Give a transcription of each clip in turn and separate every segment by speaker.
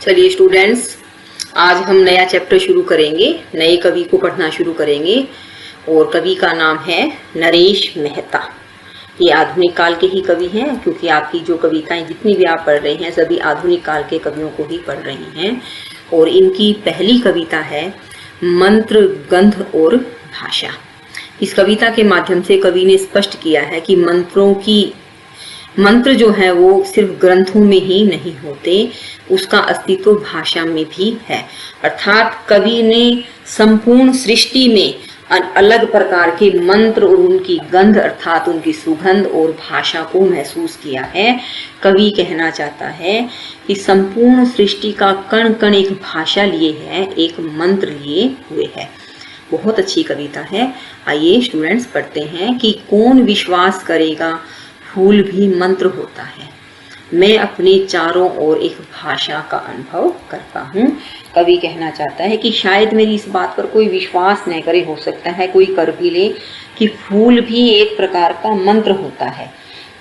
Speaker 1: चलिए स्टूडेंट्स, आज हम नया चैप्टर शुरू करेंगे, नए कवि को पढ़ना शुरू करेंगे और कवि का नाम है नरेश मेहता। ये आधुनिक काल के ही कवि हैं, क्योंकि आपकी जो कविताएं जितनी भी आप पढ़ रहे हैं सभी आधुनिक काल के कवियों को ही पढ़ रही हैं। और इनकी पहली कविता है मंत्र, गंध और भाषा। इस कविता के माध्यम से कवि ने स्पष्ट किया है कि मंत्र जो है वो सिर्फ ग्रंथों में ही नहीं होते, उसका अस्तित्व भाषा में भी है। अर्थात कवि ने संपूर्ण सृष्टि में अलग प्रकार के मंत्र और उनकी गंध अर्थात उनकी सुगंध और भाषा को महसूस किया है। कवि कहना चाहता है कि संपूर्ण सृष्टि का कण कण एक भाषा लिए है, एक मंत्र लिए हुए है। बहुत अच्छी कविता है। आइए स्टूडेंट्स पढ़ते हैं कि कौन विश्वास करेगा फूल भी मंत्र होता है, मैं अपने चारों ओर एक भाषा का अनुभव करता हूँ। कवि कहना चाहता है कि शायद मेरी इस बात पर कोई विश्वास न करे, हो सकता है कोई कर भी ले कि फूल भी एक प्रकार का मंत्र होता है,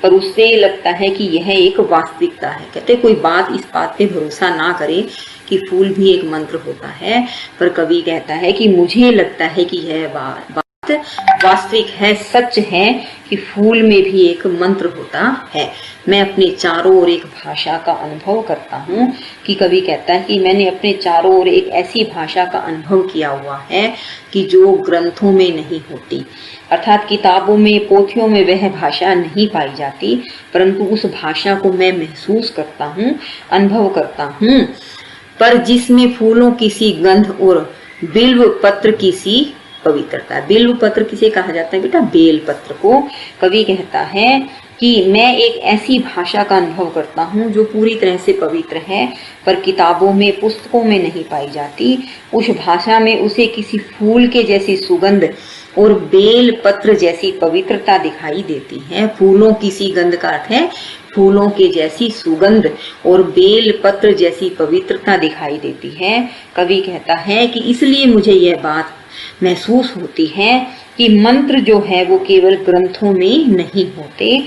Speaker 1: पर उससे लगता है कि यह एक वास्तविकता है। कहते कोई इस बात पे भरोसा ना करे कि फूल भी एक मंत्र होता है, पर कवि कहता है कि मुझे लगता है कि यह बात वास्तविक है, सच है कि फूल में भी एक मंत्र होता है। मैं अपने चारों ओर एक भाषा का अनुभव करता हूँ। कि कवि कहता है कि मैंने अपने चारों ओर एक ऐसी भाषा का अनुभव किया हुआ है कि जो ग्रंथों में नहीं होती, अर्थात किताबों में, पोथियों में वह भाषा नहीं पाई जाती, परंतु उस भाषा को मैं महसूस करता हूँ, अनुभव करता हूँ, पर जिसमें फूलों की सी गंध और बिल्व पत्र की सी पवित्रता। बिल्व पत्र किसे कहा जाता है बेटा? बेल पत्र को। कवि कहता है कि मैं एक ऐसी भाषा का अनुभव करता हूँ जो पूरी तरह से पवित्र है, पर किताबों में, पुस्तकों में नहीं पाई जाती। उस भाषा में उसे किसी फूल के जैसी सुगंध और बेल पत्र जैसी पवित्रता दिखाई देती है। फूलों की सी गंध का अर्थ है फूलों के जैसी सुगंध और बेल पत्र जैसी पवित्रता दिखाई देती है। कवि कहता है कि इसलिए मुझे यह बात महसूस होती है कि मंत्र जो है वो केवल ग्रंथों में नहीं होते,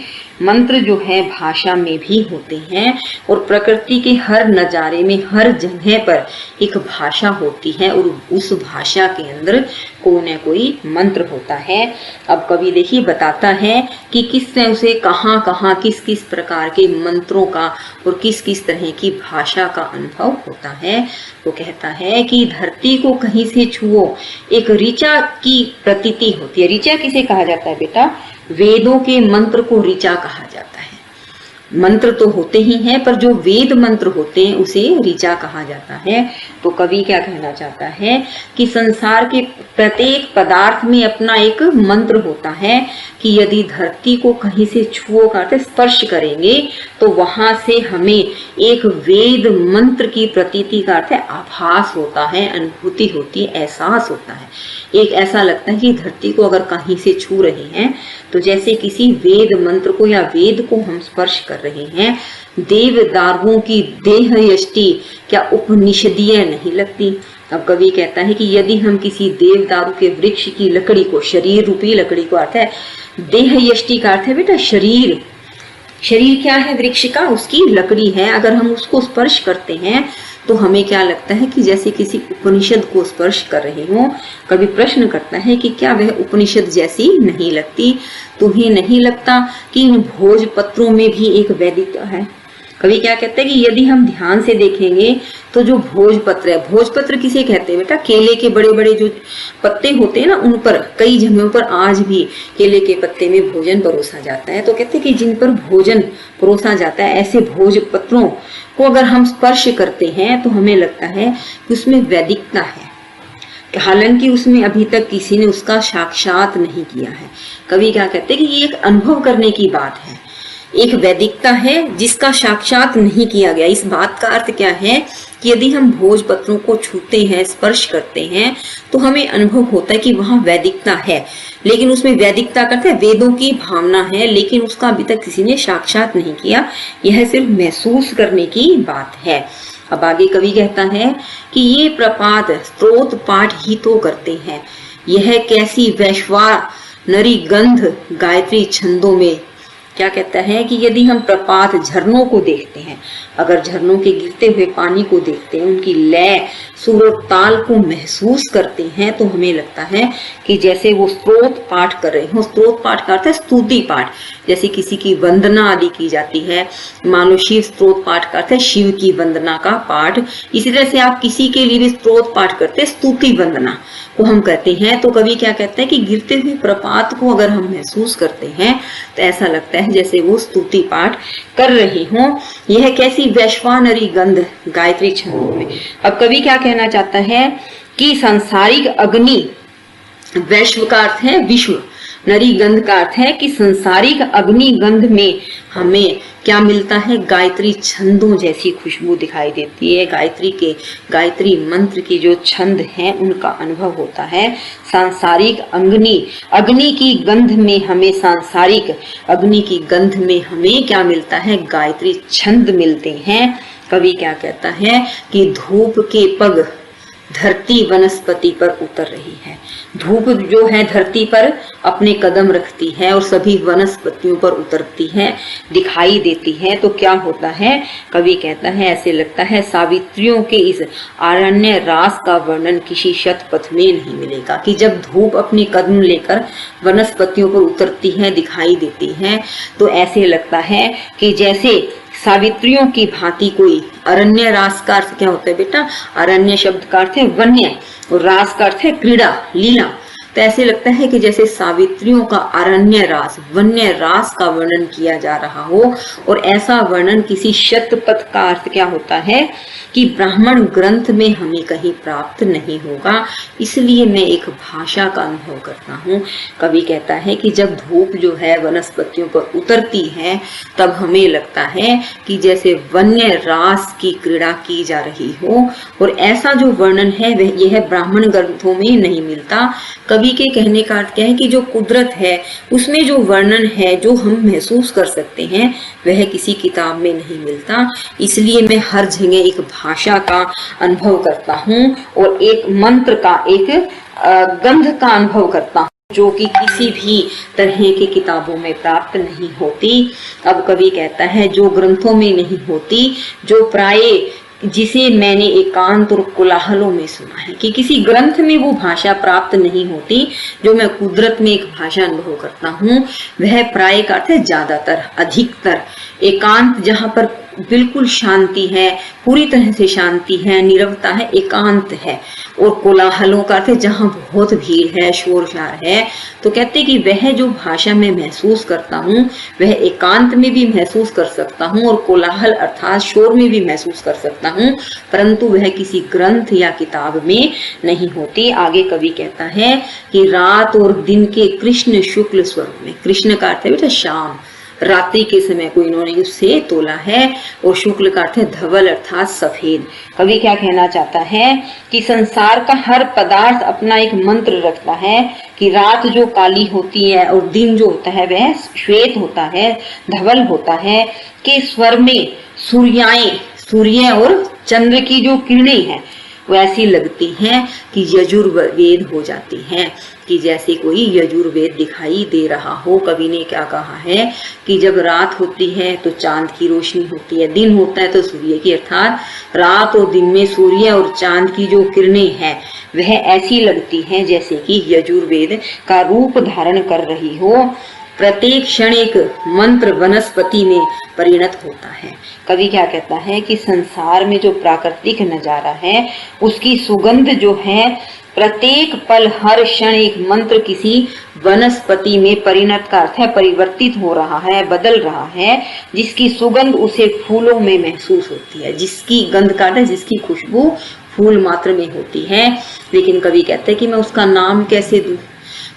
Speaker 1: मंत्र जो है भाषा में भी होते हैं, और प्रकृति के हर नजारे में, हर जगह पर एक भाषा होती है और उस भाषा के अंदर कोई न कोई मंत्र होता है। अब कवि देखिए बताता है कि किसने उसे कहाँ कहाँ किस किस प्रकार के मंत्रों का और किस किस तरह की भाषा का अनुभव होता है। वो कहता है कि धरती को कहीं से छुओ, एक ऋचा की प्रतीति होती है। ऋचा किसे कहा जाता है बेटा? वेदों के मंत्र को ऋचा कहा जाता है। मंत्र तो होते ही हैं, पर जो वेद मंत्र होते हैं उसे ऋचा कहा जाता है। तो कवि क्या कहना चाहता है कि संसार के प्रत्येक पदार्थ में अपना एक मंत्र होता है, कि यदि धरती को कहीं से छुओ करते स्पर्श करेंगे तो वहां से हमें एक वेद मंत्र की प्रतीति का अर्थ है आभास होता है, अनुभूति होती है, एहसास होता है। एक ऐसा लगता है कि धरती को अगर कहीं से छू रहे हैं तो जैसे किसी वेद मंत्र को या वेद को हम स्पर्श कर रहे हैं। देवदारुओं की देह यष्टि क्या उपनिषदीय नहीं लगती? अब कवि कहता है कि यदि हम किसी देवदारू के वृक्ष की लकड़ी को, शरीर रूपी लकड़ी को अर्थ है देह यष्टि का अर्थ है बेटा शरीर। शरीर क्या है वृक्ष का? उसकी लकड़ी है। अगर हम उसको स्पर्श करते हैं तो हमें क्या लगता है कि जैसे किसी उपनिषद को स्पर्श कर रहे हो। कभी प्रश्न करता है कि क्या वह उपनिषद जैसी नहीं लगती? तुम्हें नहीं लगता कि इन भोजपत्रों में भी एक वैदिकता है? कवि क्या कहते हैं कि यदि हम ध्यान से देखेंगे तो जो भोजपत्र है, भोजपत्र किसे कहते हैं बेटा? केले के बड़े बड़े जो पत्ते होते हैं ना, उन पर कई जगहों पर आज भी केले के पत्ते में भोजन परोसा जाता है। तो कहते हैं कि जिन पर भोजन परोसा जाता है, ऐसे भोजपत्रों को अगर हम स्पर्श करते हैं तो हमें लगता है कि उसमें वैदिकता है, हालांकि उसमें अभी तक किसी ने उसका साक्षात नहीं किया है। कवि क्या कहते हैं कि ये एक अनुभव करने की बात है, एक वैदिकता है जिसका साक्षात नहीं किया गया। इस बात का अर्थ क्या है कि यदि हम भोजपत्रों को छूते हैं, स्पर्श करते हैं, तो हमें अनुभव होता है कि वहां वैदिकता है, लेकिन उसमें वैदिकता का अर्थ है वेदों की भावना है, लेकिन उसका अभी तक किसी ने साक्षात नहीं किया। यह सिर्फ महसूस करने की बात है। अब आगे कवि कहता है कि ये प्रपात स्त्रोत पाठ ही तो करते हैं, यह कैसी वैश्वानरी गंध गायत्री छंदों में क्या कहता है कि यदि हम प्रपात झरनों को देखते हैं, अगर झरनों के गिरते हुए पानी को देखते हैं, उनकी लय सुर और ताल को महसूस करते हैं, तो हमें लगता है कि जैसे वो स्तोत्र पाठ कर रहे हो। स्तोत्र पाठ का अर्थ है स्तुति पाठ, जैसे किसी की वंदना आदि की जाती है। मानो शिव स्तोत्र पाठ का अर्थ है शिव की वंदना का पाठ। इसी तरह से आप किसी के लिए भी स्तोत्र पाठ करते हैं, स्तुति वंदना को हम कहते हैं। तो कवि क्या कहते हैं कि गिरते हुए प्रपात को अगर हम महसूस करते हैं तो ऐसा लगता है जैसे वो स्तुति पाठ कर रहे हों। यह कैसी वैश्वानरी गंध गायत्री छंदों में। अब कवि क्या कहना चाहता है कि सांसारिक अग्नि, वैश्व का अर्थ है विश्व, नरी गंध का अर्थ है कि संसारिक अग्नि गंध में हमें क्या मिलता है, गायत्री छंदों जैसी खुशबू दिखाई देती है। गायत्री मंत्र की जो छंद हैं उनका अनुभव होता है। सांसारिक अग्नि की गंध में हमें, सांसारिक अग्नि की गंध में हमें क्या मिलता है, गायत्री छंद मिलते हैं। कवि क्या कहता है कि धूप के पग धरती वनस्पति पर उतर रही है। धूप जो है धरती पर अपने कदम रखती है और सभी वनस्पतियों पर उतरती है, दिखाई देती है। तो क्या होता है, कवि कहता है ऐसे लगता है सावित्रियों के इस आरण्य रास का वर्णन किसी शतपथ में नहीं मिलेगा। कि जब धूप अपनी कदम लेकर वनस्पतियों पर उतरती है, दिखाई देती है, तो ऐसे लगता है कि जैसे सावित्रियों की भांति कोई। अरण्य रास का अर्थ क्या होता है बेटा, अरण्य शब्द का अर्थ है वन्य और रास का अर्थ है क्रीड़ा, लीला। तो ऐसे लगता है कि जैसे सावित्रियों का अरण्य रास, वन्य रास का वर्णन किया जा रहा हो। और ऐसा वर्णन किसी शतपथ का अर्थ क्या होता है कि ब्राह्मण ग्रंथ में हमें कहीं प्राप्त नहीं होगा, इसलिए मैं एक भाषा का अनुभव करता हूँ। कवि कहता है कि जब धूप जो है वनस्पतियों पर उतरती है, तब हमें लगता है कि जैसे वन्य रास की क्रीड़ा की जा रही हो। और ऐसा जो वर्णन है वह यह ब्राह्मण ग्रंथों में नहीं मिलता। कवि के कहने का अर्थ क्या है कि जो कुदरत है उसमें जो वर्णन है, जो हम महसूस कर सकते हैं, वह किसी किताब में नहीं मिलता। इसलिए मैं हर जगह एक भाषा का अनुभव करता हूँ और एक मंत्र का, एक गंध का अनुभव करता हूँ, जो कि किसी भी तरह की किताबों में प्राप्त नहीं होती। अब कवि कहता है जो ग्रंथों में नहीं होती, जो प्राय जिसे मैंने एकांत और कोलाहलों में सुना है, कि किसी ग्रंथ में वो भाषा प्राप्त नहीं होती, जो मैं कुदरत में एक भाषा अनुभव करता हूँ, वह प्राय का अर्थ है ज्यादातर, अधिकतर। एकांत जहाँ पर बिल्कुल शांति है, पूरी तरह से शांति है, नीरवता है, एकांत है। और कोलाहलों का अर्थ है जहाँ बहुत भीड़ है, शोर शार है। तो कहते कि वह जो भाषा में महसूस करता हूँ, वह एकांत में भी महसूस कर सकता हूँ और कोलाहल अर्थात शोर में भी महसूस कर सकता हूँ, परंतु वह किसी ग्रंथ या किताब में नहीं होती। आगे कवि कहता है कि रात और दिन के कृष्ण शुक्ल स्वरूप में, कृष्ण का अर्थ है बेटा शाम, रात्रि के समय को इन्होंने उससे तोला है, और शुक्ल का अर्थ है धवल अर्थात सफेद। कवि क्या कहना चाहता है कि संसार का हर पदार्थ अपना एक मंत्र रखता है, कि रात जो काली होती है और दिन जो होता है वह श्वेत होता है, धवल होता है, कि स्वर में सूर्य और चंद्र की जो किरणें हैं वैसी लगती हैं कि यजुर्वेद हो जाती हैं, कि जैसे कोई यजुर्वेद दिखाई दे रहा हो। कवि ने क्या कहा है कि जब रात होती है तो चांद की रोशनी होती है, दिन होता है तो सूर्य की, अर्थात रात और दिन में सूर्य और चांद की जो किरणें हैं वह ऐसी लगती हैं जैसे कि यजुर्वेद का रूप धारण कर रही हो। प्रत्येक क्षण एक मंत्र वनस्पति में परिणत होता है। कवि क्या कहता है कि संसार में जो प्राकृतिक नजारा है उसकी सुगंध जो है प्रत्येक पल हर क्षण एक मंत्र किसी वनस्पति में परिणत का अर्थ है परिवर्तित हो रहा है, बदल रहा है, जिसकी सुगंध उसे फूलों में महसूस होती है, जिसकी गंध का अर्थ है जिसकी खुशबू फूल मात्र में होती है। लेकिन कवि कहते हैं कि मैं उसका नाम कैसे दूं,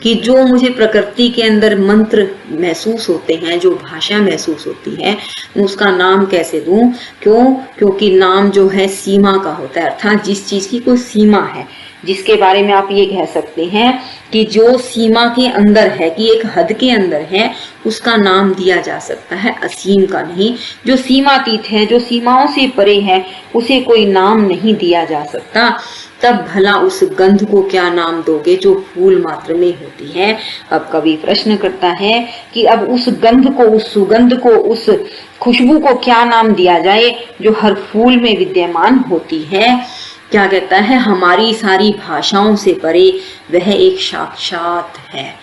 Speaker 1: कि जो मुझे प्रकृति के अंदर मंत्र महसूस होते हैं, जो भाषा महसूस होती है, उसका नाम कैसे दूं। क्योंकि नाम जो है सीमा का होता है, अर्थात जिस चीज की कोई सीमा है जिसके बारे में आप ये कह सकते हैं कि जो सीमा के अंदर है, कि एक हद के अंदर है, उसका नाम दिया जा सकता है, असीम का नहीं। जो सीमातीत है, जो सीमाओं से परे है, उसे कोई नाम नहीं दिया जा सकता। तब भला उस गंध को क्या नाम दोगे जो फूल मात्र में होती है। अब कवि प्रश्न करता है कि अब उस गंध को, उस सुगंध को, उस खुशबू को क्या नाम दिया जाए जो हर फूल में विद्यमान होती है। क्या कहता है, हमारी सारी भाषाओं से परे वह एक साक्षात है।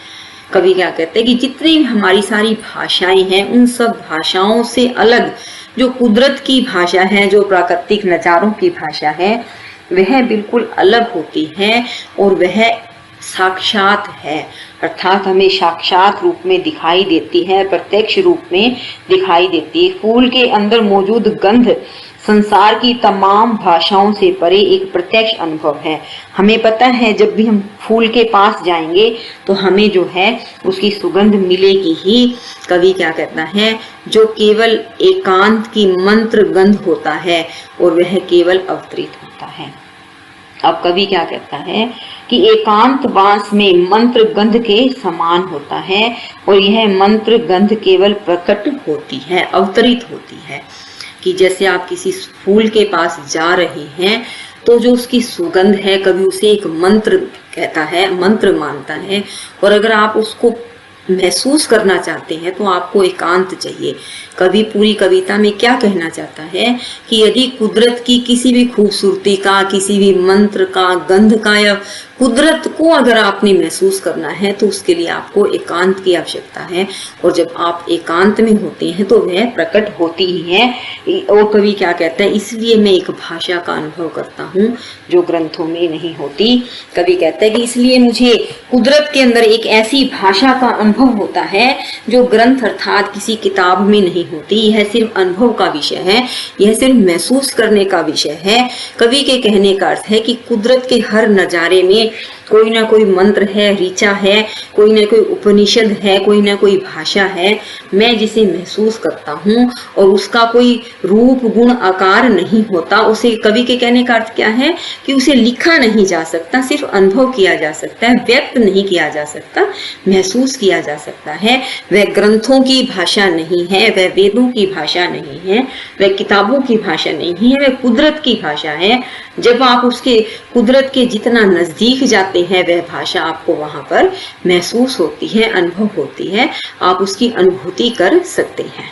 Speaker 1: कवि क्या कहते हैं कि जितनी हमारी सारी भाषाएं हैं, उन सब भाषाओं से अलग जो कुदरत की भाषा है, जो प्राकृतिक नजारों की भाषा है, वह बिल्कुल अलग होती है और वह साक्षात है, अर्थात हमें साक्षात रूप में दिखाई देती है, प्रत्यक्ष रूप में दिखाई देती है। फूल के अंदर मौजूद गंध संसार की तमाम भाषाओं से परे एक प्रत्यक्ष अनुभव है। हमें पता है जब भी हम फूल के पास जाएंगे तो हमें जो है उसकी सुगंध मिलेगी ही। कवि क्या कहता है, जो केवल एकांत की मंत्र गंध होता है और वह केवल अवतरित होता है। अब कवि क्या कहता है कि एकांत वास में मंत्र गंध के समान होता है और यह मंत्र गंध केवल प्रकट होती है, अवतरित होती है। कि जैसे आप किसी फूल के पास जा रहे हैं तो जो उसकी सुगंध है, कभी उसे एक मंत्र कहता है, मंत्र मानता है, और अगर आप उसको महसूस करना चाहते हैं तो आपको एकांत चाहिए। कवि पूरी कविता में क्या कहना चाहता है कि यदि कुदरत की किसी भी खूबसूरती का, किसी भी मंत्र का, गंध का या कुदरत को अगर आपने महसूस करना है तो उसके लिए आपको एकांत की आवश्यकता है, और जब आप एकांत में होते हैं तो वह प्रकट होती ही है। और कवि क्या कहता है, इसलिए मैं एक भाषा का अनुभव करता हूँ जो ग्रंथों में नहीं होती। कवि कहता है कि इसलिए मुझे कुदरत के अंदर एक ऐसी भाषा का अनुभव होता है जो ग्रंथ अर्थात किसी किताब में नहीं होती। यह सिर्फ अनुभव का विषय है, यह सिर्फ महसूस करने का विषय है। कवि के कहने का अर्थ है कि कुदरत के हर नजारे में कोई ना कोई मंत्र है, ऋचा है, कोई ना कोई उपनिषद है, कोई ना कोई भाषा है, मैं जिसे महसूस करता हूँ, और उसका कोई रूप गुण आकार नहीं होता। उसे, कवि के कहने का अर्थ क्या है कि उसे लिखा नहीं जा सकता, सिर्फ अनुभव किया जा सकता है, व्यक्त नहीं किया जा सकता, महसूस किया जा सकता है। वह ग्रंथों की भाषा नहीं है, वह वेदों की भाषा नहीं है, वह किताबों की भाषा नहीं है, वह कुदरत की भाषा है। जब आप उसके कुदरत के जितना नजदीक जाते हैं, वह भाषा आपको वहां पर महसूस होती है, अनुभव होती है, आप उसकी अनुभूति कर सकते हैं।